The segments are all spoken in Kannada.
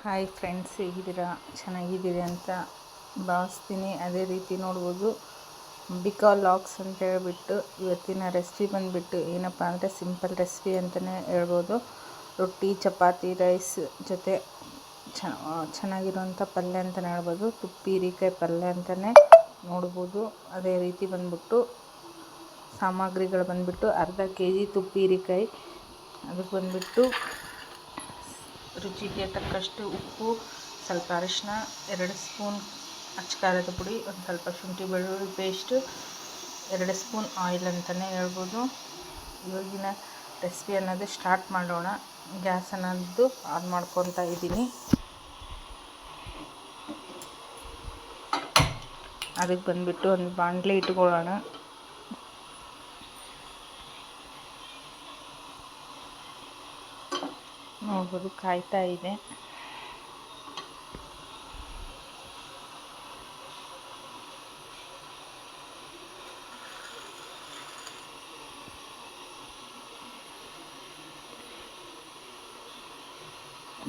ಹಾಯ್ ಫ್ರೆಂಡ್ಸ್, ಹೇಗಿದ್ದೀರಾ? ಚೆನ್ನಾಗಿದ್ದೀರಿ ಅಂತ ಭಾವಿಸ್ತೀನಿ. ಅದೇ ರೀತಿ ನೋಡ್ಬೋದು ಬಿಕಾ ಲಾಗ್ಸ್ ಅಂತ ಹೇಳ್ಬಿಟ್ಟು ಇವತ್ತಿನ ರೆಸಿಪಿ ಬಂದುಬಿಟ್ಟು ಏನಪ್ಪ ಅಂದರೆ ಸಿಂಪಲ್ ರೆಸಿಪಿ ಅಂತಲೇ ಹೇಳ್ಬೋದು. ರೊಟ್ಟಿ, ಚಪಾತಿ, ರೈಸ್ ಜೊತೆ ಚೆನ್ನಾಗಿರುವಂಥ ಪಲ್ಯ ಅಂತಲೇ ಹೇಳ್ಬೋದು. ತುಪ್ಪಿ ಹೀರೆಕಾಯಿ ಪಲ್ಯ ಅಂತಲೇ ನೋಡ್ಬೋದು. ಅದೇ ರೀತಿ ಬಂದುಬಿಟ್ಟು ಸಾಮಗ್ರಿಗಳು ಬಂದುಬಿಟ್ಟು ಅರ್ಧ kg ತುಪ್ಪಿ ಹೀರೆಕಾಯಿ, ಅದಕ್ಕೆ ಬಂದುಬಿಟ್ಟು ರುಚಿಗೆ ತಕ್ಕಷ್ಟು ಉಪ್ಪು, ಸ್ವಲ್ಪ ಅರಿಶಿನ, 2 ಸ್ಪೂನ್ ಅಚ್ಚ ಪುಡಿ, ಒಂದು ಸ್ವಲ್ಪ ಶುಂಠಿ ಬೆಳ್ಳುಳ್ಳಿ ಪೇಸ್ಟು, 2 ಸ್ಪೂನ್ ಆಯಿಲ್ ಅಂತಲೇ ಹೇಳ್ಬೋದು. ಇವಾಗಿನ ರೆಸಿಪಿ ಅನ್ನೋದು ಸ್ಟಾರ್ಟ್ ಮಾಡೋಣ. ಗ್ಯಾಸ್ ಅನ್ನೋದು ಆನ್ ಮಾಡ್ಕೊತಾ ಇದ್ದೀನಿ. ಅದಕ್ಕೆ ಬಂದುಬಿಟ್ಟು ಒಂದು ಬಾಣಲೆ ಇಟ್ಕೊಳ್ಳೋಣ. ನೋಡ್ಬೋದು ಕಾಯ್ತಾ ಇದೆ.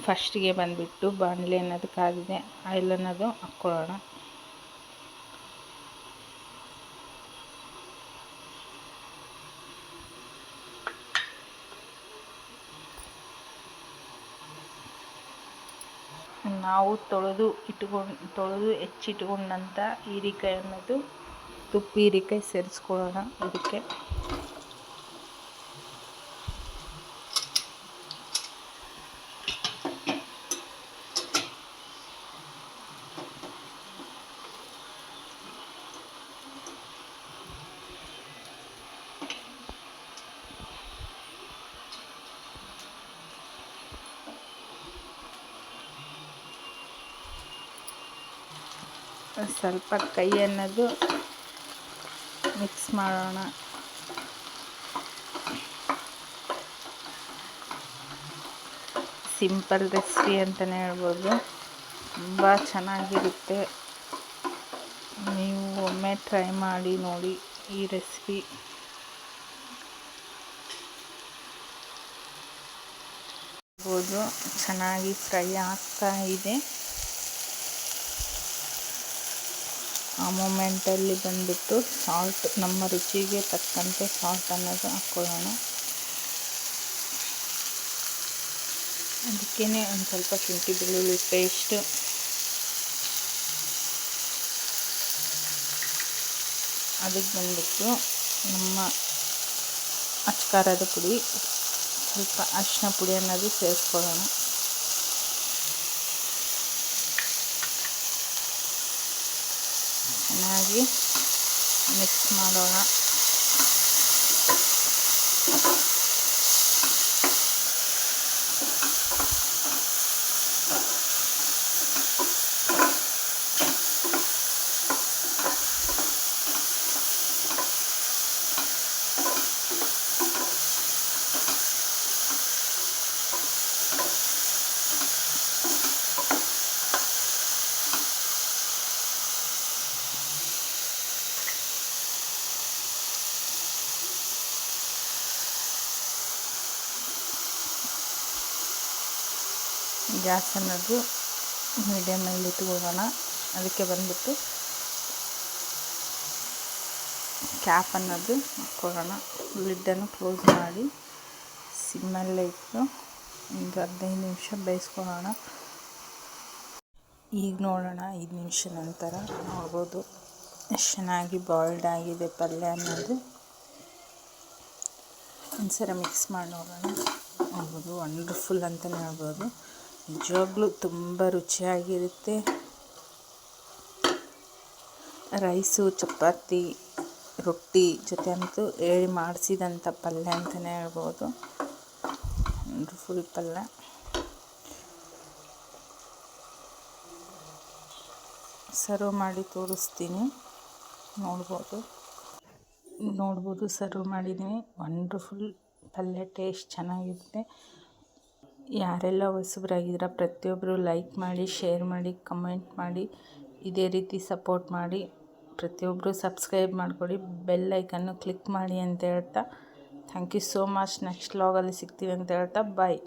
ಫಸ್ಟಿಗೆ ಬಂದುಬಿಟ್ಟು ಬಾಣಲೆ ಅನ್ನೋದು ಕಾದಿದೆ, ಆಯಿಲ್ ಅನ್ನೋದು ಹಾಕ್ಕೊಳ್ಳೋಣ. ನಾವು ತೊಳೆದು ಹೆಚ್ಚಿಟ್ಕೊಂಡಂಥ ಹೀರೆಕಾಯಿ ಅನ್ನೋದು ತುಪ್ಪಿ ಹೀರೆಕಾಯಿ ಸೇರಿಸ್ಕೊಳ್ಳೋಣ. ಇದಕ್ಕೆ ಸ್ವಲ್ಪ ಕೈ ಅನ್ನೋದು ಮಿಕ್ಸ್ ಮಾಡೋಣ. ಸಿಂಪಲ್ ರೆಸಿಪಿ ಅಂತಲೇ ಹೇಳ್ಬೋದು. ತುಂಬ ಚೆನ್ನಾಗಿರುತ್ತೆ. ನೀವು ಒಮ್ಮೆ ಟ್ರೈ ಮಾಡಿ ನೋಡಿ ಈ ರೆಸಿಪಿ. ಚೆನ್ನಾಗಿ ಫ್ರೈ ಆಗ್ತಾ ಇದೆ. ಆ ಮೂಮೆಂಟಲ್ಲಿ ಬಂದುಬಿಟ್ಟು ಸಾಲ್ಟ್, ನಮ್ಮ ರುಚಿಗೆ ತಕ್ಕಂತೆ ಸಾಲ್ಟ್ ಅನ್ನೋದು ಹಾಕ್ಕೊಳ್ಳೋಣ. ಅದಕ್ಕೇ ಒಂದು ಸ್ವಲ್ಪ ಶುಂಠಿ ಬೆಳ್ಳುಳ್ಳಿ ಪೇಸ್ಟ್, ಅದಕ್ಕೆ ಬಂದುಬಿಟ್ಟು ನಮ್ಮ ಅಚ್ಚ ಪುಡಿ, ಸ್ವಲ್ಪ ಅರಿಶಿನ ಪುಡಿ ಅನ್ನೋದು ಸೇರಿಸ್ಕೊಳ್ಳೋಣ. ಚೆನ್ನಾಗಿ ಮಿಕ್ಸ್ ಮಾಡೋಣ. ಗ್ಯಾಸ್ ಅನ್ನೋದು ಮೀಡಿಯಮಲ್ಲಿ ಇಟ್ಕೊಳ್ಳೋಣ. ಅದಕ್ಕೆ ಬಂದುಬಿಟ್ಟು ಕ್ಯಾಪ್ ಅನ್ನೋದು ಹಾಕ್ಕೊಳ್ಳೋಣ. ಲಿಡ್ಡನ್ನು ಕ್ಲೋಸ್ ಮಾಡಿ ಸಿಮ್ಮಲ್ಲೇ ಇಟ್ಟು ಒಂದು 15 ನಿಮಿಷ ಬೇಯಿಸ್ಕೊಳ್ಳೋಣ. ಈಗ ನೋಡೋಣ, 5 ನಿಮಿಷ ನಂತರ ನೋಡ್ಬೋದು ಎಷ್ಟು ಚೆನ್ನಾಗಿ ಬಾಯ್ಲ್ಡ್ ಆಗಿದೆ ಪಲ್ಯ ಅನ್ನೋದು. ಒಂದ್ಸಲ ಮಿಕ್ಸ್ ಮಾಡಿ ನೋಡೋಣ. ನೋಡ್ಬೋದು ವಂಡರ್ಫುಲ್ ಅಂತಲೇ ಹೇಳ್ಬೋದು. ನಿಜವಾಗ್ಲೂ ತುಂಬ ರುಚಿಯಾಗಿರುತ್ತೆ. ರೈಸು, ಚಪಾತಿ, ರೊಟ್ಟಿ ಜೊತೆ ಅಂತೂ ಹೇಳಿ ಮಾಡಿಸಿದಂಥ ಪಲ್ಯ ಅಂತಲೇ ಹೇಳ್ಬೋದು. ವಂಡರ್ಫುಲ್ ಪಲ್ಯ. ಸರ್ವ್ ಮಾಡಿ ತೋರಿಸ್ತೀನಿ. ನೋಡ್ಬೋದು ಸರ್ವ್ ಮಾಡಿದ್ದೀನಿ. ವಂಡರ್ಫುಲ್ ಪಲ್ಯ, ಟೇಸ್ಟ್ ಚೆನ್ನಾಗಿರುತ್ತೆ. ಯಾರೆಲ್ಲ ಹೊಸಬರಾಗಿದ್ದೀರಾ ಪ್ರತಿಯೊಬ್ಬರು ಲೈಕ್ ಮಾಡಿ, ಶೇರ್ ಮಾಡಿ, ಕಮೆಂಟ್ ಮಾಡಿ, ಇದೇ ರೀತಿ ಸಪೋರ್ಟ್ ಮಾಡಿ. ಪ್ರತಿಯೊಬ್ಬರು ಸಬ್ಸ್ಕ್ರೈಬ್ ಮಾಡಿಕೊಡಿ, ಬೆಲ್ ಐಕನ್ನು ಕ್ಲಿಕ್ ಮಾಡಿ ಅಂತ ಹೇಳ್ತಾ thank you so much. Next ವ್ಲಾಗಲ್ಲಿ ಸಿಗ್ತೀವಿ ಅಂತ ಹೇಳ್ತಾ ಬಾಯ್.